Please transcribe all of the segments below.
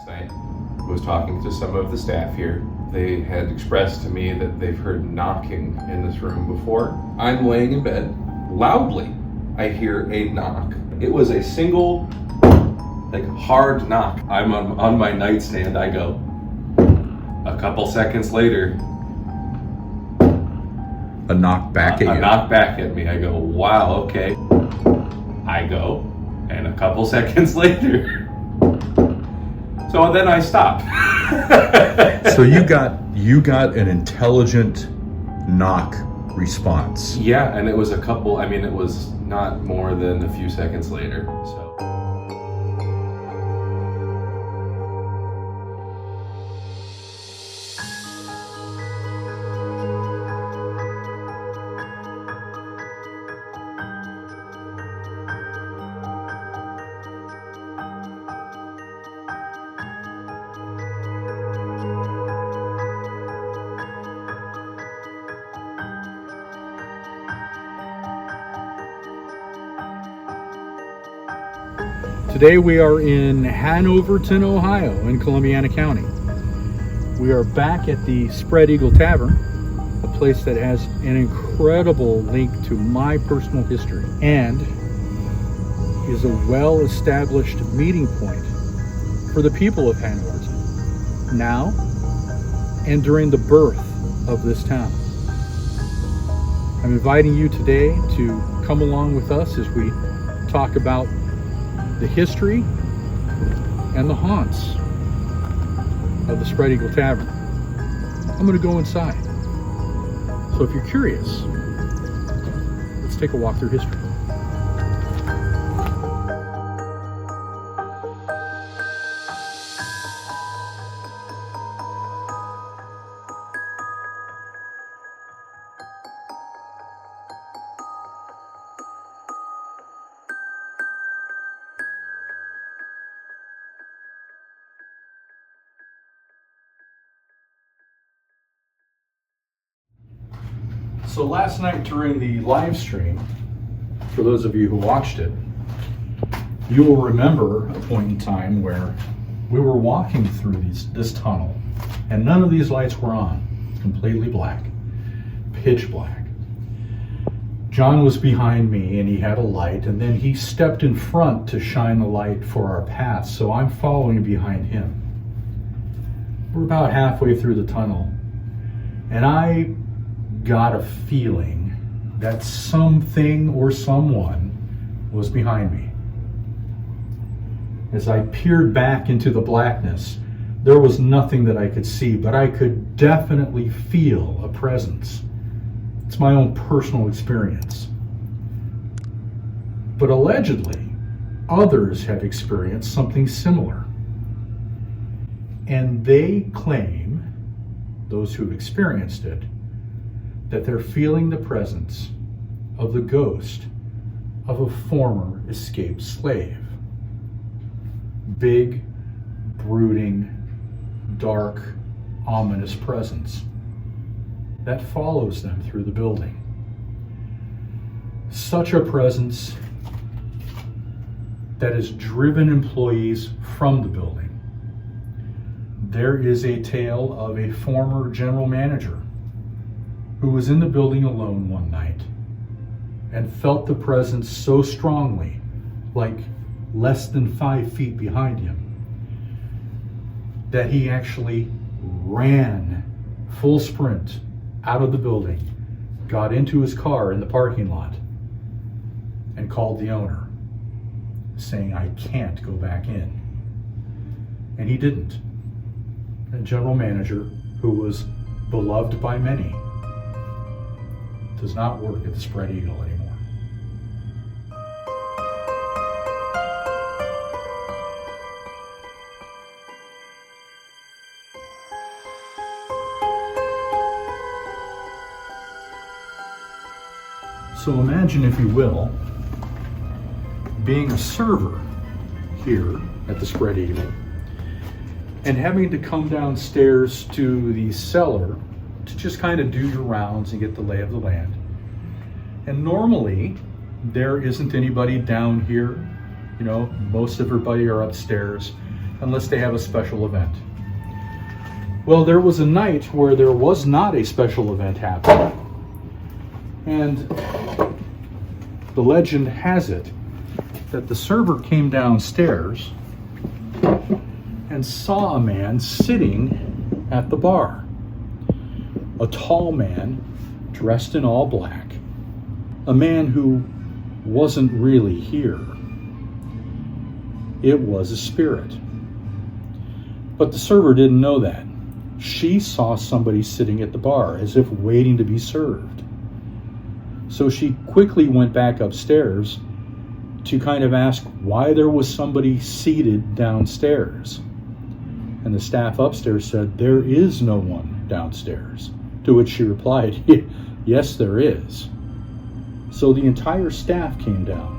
night. I was talking to some of the staff here. They had expressed to me that they've heard knocking in this room before. I'm laying in bed. Loudly, I hear a knock. It was a single, hard knock. I'm on my nightstand. I go. A couple seconds later, A knock back at you. A knock back at me. I go, wow, okay. I go, and a couple seconds later. So then I stopped. So you got an intelligent knock response. Yeah, and it was it was not more than a few seconds later. So. Today we are in Hanoverton, Ohio, in Columbiana County. We are back at the Spread Eagle Tavern, a place that has an incredible link to my personal history and is a well-established meeting point for the people of Hanoverton, now and during the birth of this town. I'm inviting you today to come along with us as we talk about the history and the haunts of the Spread Eagle Tavern. I'm going to go inside. So if you're curious, let's take a walk through history. So last night during the live stream, for those of you who watched it, you will remember a point in time where we were walking through this tunnel and none of these lights were on. It's completely black, pitch black. John was behind me and he had a light, and then he stepped in front to shine the light for our path, so I'm following behind him. We're about halfway through the tunnel and I got a feeling that something or someone was behind me. As I peered back into the blackness, there was nothing that I could see, but I could definitely feel a presence. It's my own personal experience. But allegedly, others have experienced something similar. And they claim, those who've experienced it, that they're feeling the presence of the ghost of a former escaped slave. Big, brooding, dark, ominous presence that follows them through the building. Such a presence that has driven employees from the building. There is a tale of a former general manager who was in the building alone one night and felt the presence so strongly, like less than 5 feet behind him, that he actually ran full sprint out of the building, got into his car in the parking lot, and called the owner, saying, "I can't go back in." And he didn't. A general manager who was beloved by many does not work at the Spread Eagle anymore. So imagine, if you will, being a server here at the Spread Eagle and having to come downstairs to the cellar to just kind of do your rounds and get the lay of the land. And normally there isn't anybody down here. You know, most of everybody are upstairs. unless they have a special event. Well, there was a night where there was not a special event happening. And the legend has it that the server came downstairs and saw a man sitting at the bar. A tall man dressed in all black. A man who wasn't really here. It was a spirit. But the server didn't know that. She saw somebody sitting at the bar as if waiting to be served. So she quickly went back upstairs to kind of ask why there was somebody seated downstairs. And the staff upstairs said, "There is no one downstairs." To which she replied, "Yes, there is." So the entire staff came down,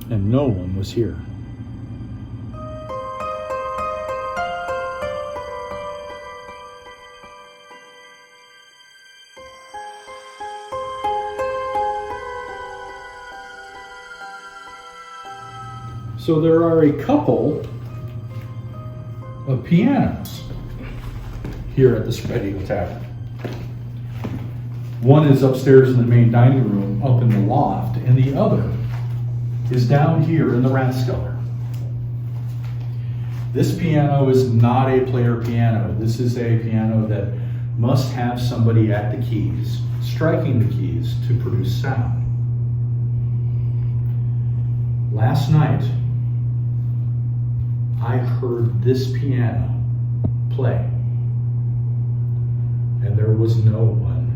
and no one was here. So there are a couple of pianos here at the Spread Eagle Tavern. One is upstairs in the main dining room up in the loft, and the other is down here in the rat cellar. This piano is not a player piano. This is a piano that must have somebody at the keys, striking the keys to produce sound. Last night, I heard this piano play, and there was no one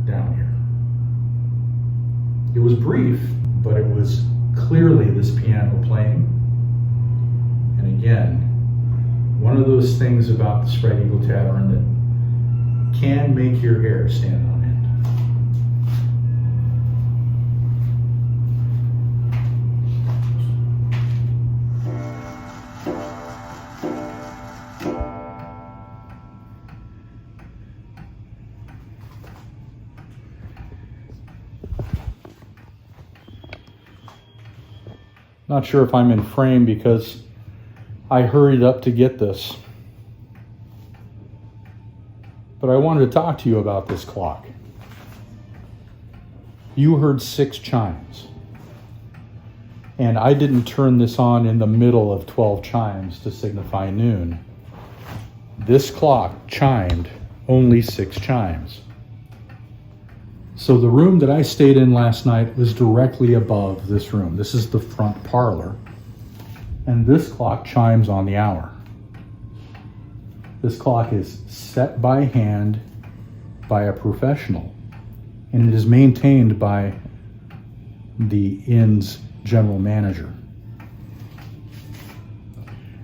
down here. It was brief, but it was clearly this piano playing. And again, one of those things about the Spread Eagle Tavern that can make your hair stand on end. Not sure if I'm in frame because I hurried up to get this. But I wanted to talk to you about this clock. You heard 6 chimes. And I didn't turn this on in the middle of 12 chimes to signify noon. This clock chimed only 6 chimes. So the room that I stayed in last night was directly above this room. This is the front parlor. And this clock chimes on the hour. This clock is set by hand by a professional. And it is maintained by the inn's general manager.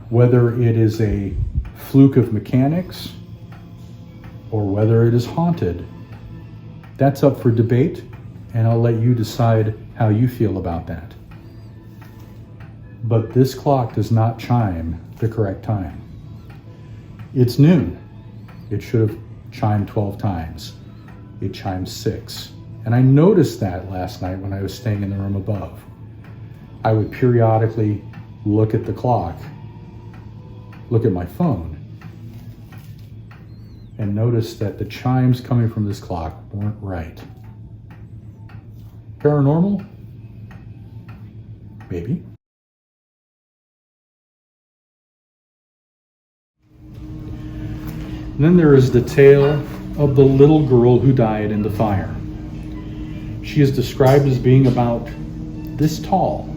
Whether it is a fluke of mechanics or whether it is haunted, that's up for debate, and I'll let you decide how you feel about that. But this clock does not chime the correct time. It's noon. It should have chimed 12 times. It chimed 6. And I noticed that last night when I was staying in the room above. I would periodically look at the clock, look at my phone, and notice that the chimes coming from this clock weren't right. Paranormal? Maybe. And then there is the tale of the little girl who died in the fire. She is described as being about this tall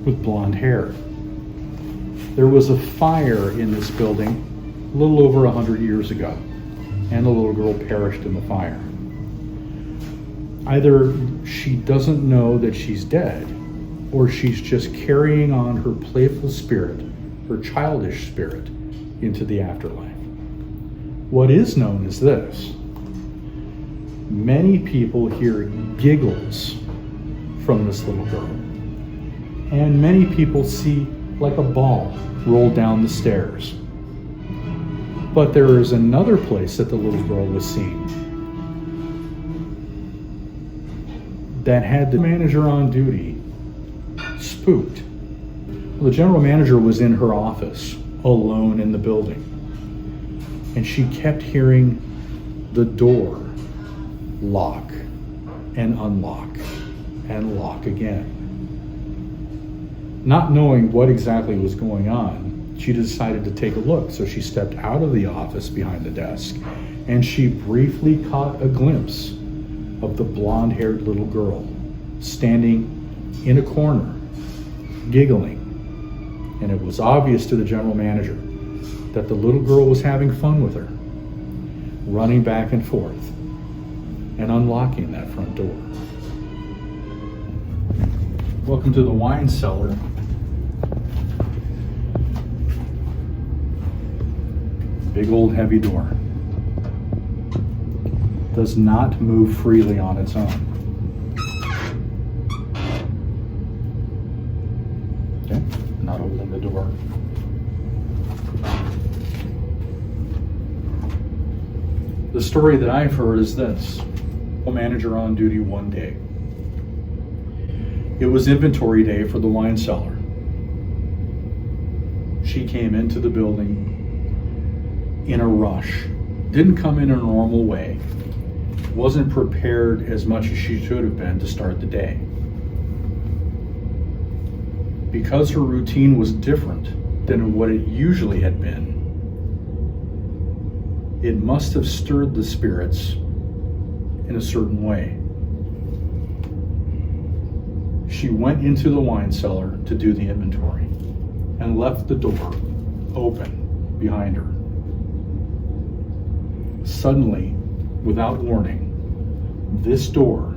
with blonde hair. There was a fire in this building a little over 100 years ago, and the little girl perished in the fire. Either she doesn't know that she's dead, or she's just carrying on her playful spirit, her childish spirit, into the afterlife. What is known is this: many people hear giggles from this little girl, and many people see like a ball roll down the stairs. But there is another place that the little girl was seen that had the manager on duty spooked The general manager was in her office, alone in the building, and she kept hearing the door lock and unlock and lock again. Not knowing what exactly was going on, she decided to take a look, so she stepped out of the office behind the desk, and she briefly caught a glimpse of the blonde-haired little girl standing in a corner, giggling. And it was obvious to the general manager that the little girl was having fun with her, running back and forth and unlocking that front door. Welcome to the wine cellar. Big old heavy door. Does not move freely on its own. Okay, not opening the door. The story that I've heard is this. A manager on duty one day. It was inventory day for the wine cellar. She came into the building in a rush. Didn't come in a normal way. Wasn't prepared as much as she should have been to start the day. Because her routine was different than what it usually had been, it must have stirred the spirits in a certain way. She went into the wine cellar to do the inventory and left the door open behind her. Suddenly, without warning, this door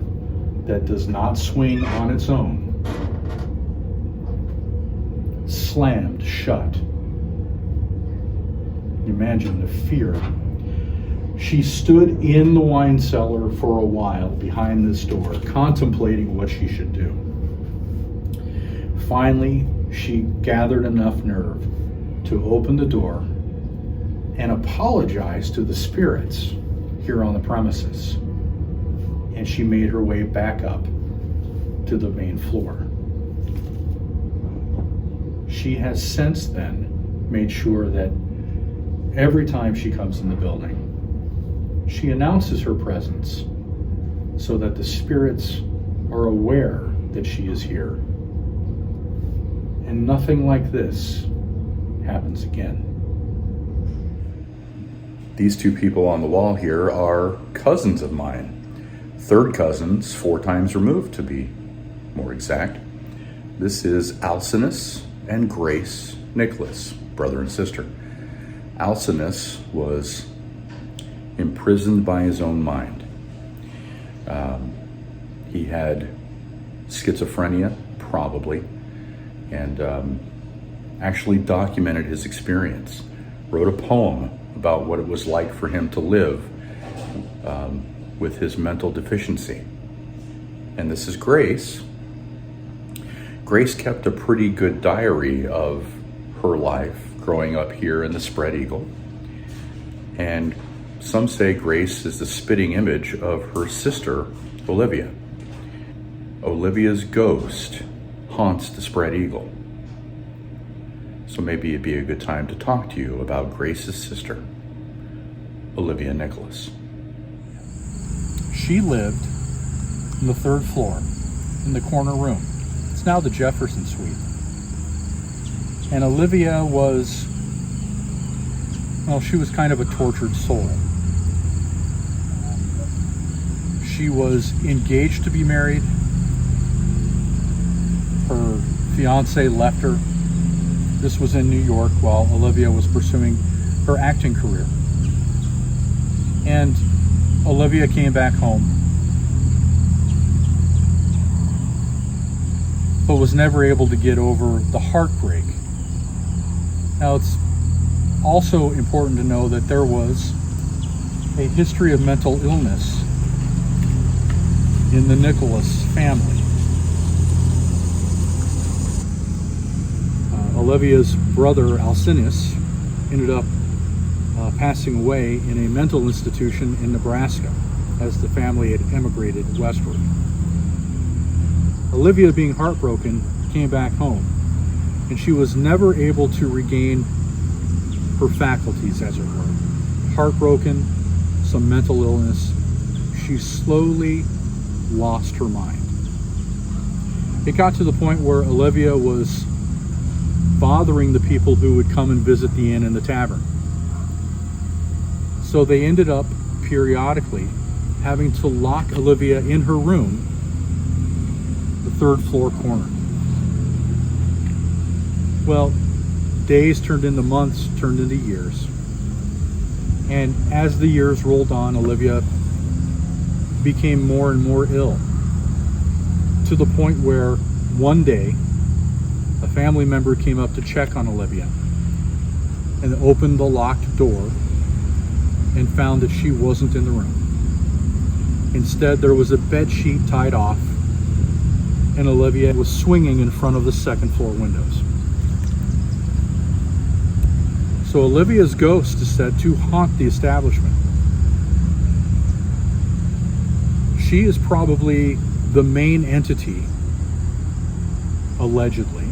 that does not swing on its own slammed shut. Imagine the fear. She stood in the wine cellar for a while behind this door, contemplating what she should do. Finally, she gathered enough nerve to open the door and apologize to the spirits here on the premises. And she made her way back up to the main floor. She has since then made sure that every time she comes in the building, she announces her presence so that the spirits are aware that she is here. And nothing like this happens again. These two people on the wall here are cousins of mine. Third cousins, 4 times removed to be more exact. This is Alcinous and Grace Nicholas, brother and sister. Alcinous was imprisoned by his own mind. He had schizophrenia, probably, and actually documented his experience. Wrote a poem about what it was like for him to live with his mental deficiency. And this is Grace. Grace kept a pretty good diary of her life growing up here in the Spread Eagle. And some say Grace is the spitting image of her sister, Olivia. Olivia's ghost haunts the Spread Eagle. So maybe it'd be a good time to talk to you about Grace's sister, Olivia Nicholas. She lived on the 3rd floor in the corner room. It's now the Jefferson Suite. And Olivia was, well, she was kind of a tortured soul. She was engaged to be married. Her fiance left her. This was in New York while Olivia was pursuing her acting career. And Olivia came back home, but was never able to get over the heartbreak. Now, it's also important to know that there was a history of mental illness in the Nicholas family. Olivia's brother, Alcinous, ended up passing away in a mental institution in Nebraska as the family had emigrated westward. Olivia, being heartbroken, came back home and she was never able to regain her faculties, as it were. Heartbroken, some mental illness, she slowly lost her mind. It got to the point where Olivia was bothering the people who would come and visit the inn and the tavern. So they ended up periodically having to lock Olivia in her room, the third floor corner. Well, days turned into months, turned into years. And as the years rolled on, Olivia became more and more ill, to the point where one day a family member came up to check on Olivia and opened the locked door and found that she wasn't in the room. Instead, there was a bed sheet tied off, and Olivia was swinging in front of the second floor windows. So Olivia's ghost is said to haunt the establishment. She is probably the main entity, allegedly,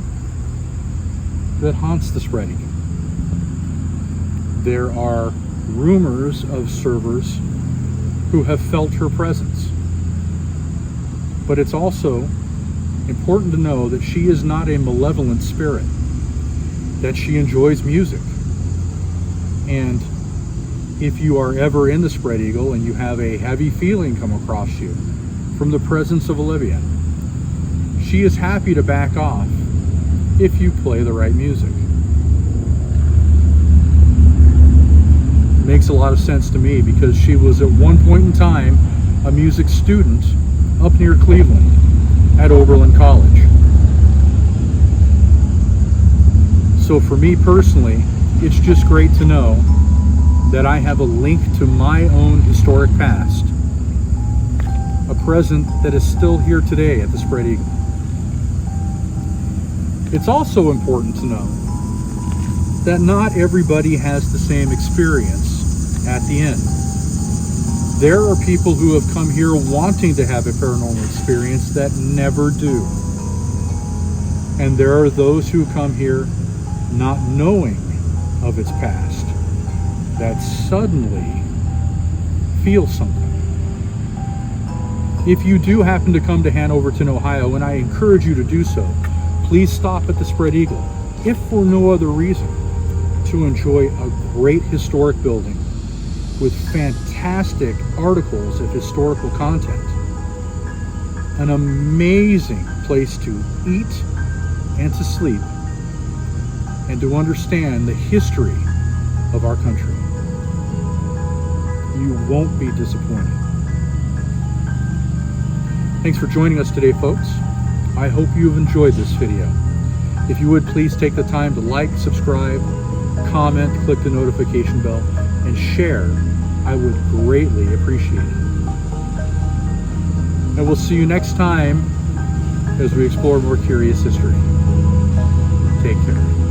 that haunts the spread eagle. There are rumors of servers who have felt her presence. But it's also important to know that she is not a malevolent spirit, that she enjoys music. And if you are ever in the spread eagle and you have a heavy feeling come across you from the presence of Olivia, she is happy to back off if you play the right music. Makes a lot of sense to me, because she was at one point in time a music student up near Cleveland at Oberlin College. So for me personally, it's just great to know that I have a link to my own historic past, a present that is still here today at the Spread Eagle. It's also important to know that not everybody has the same experience at the inn. There are people who have come here wanting to have a paranormal experience that never do. And there are those who come here not knowing of its past, that suddenly feel something. If you do happen to come to Hanoverton, Ohio, and I encourage you to do so, please stop at the Spread Eagle, if for no other reason, to enjoy a great historic building with fantastic articles of historical content, an amazing place to eat and to sleep, and to understand the history of our country. You won't be disappointed. Thanks for joining us today, folks. I hope you've enjoyed this video. If you would, please take the time to like, subscribe, comment, click the notification bell, and share. I would greatly appreciate it. And we'll see you next time as we explore more curious history. Take care.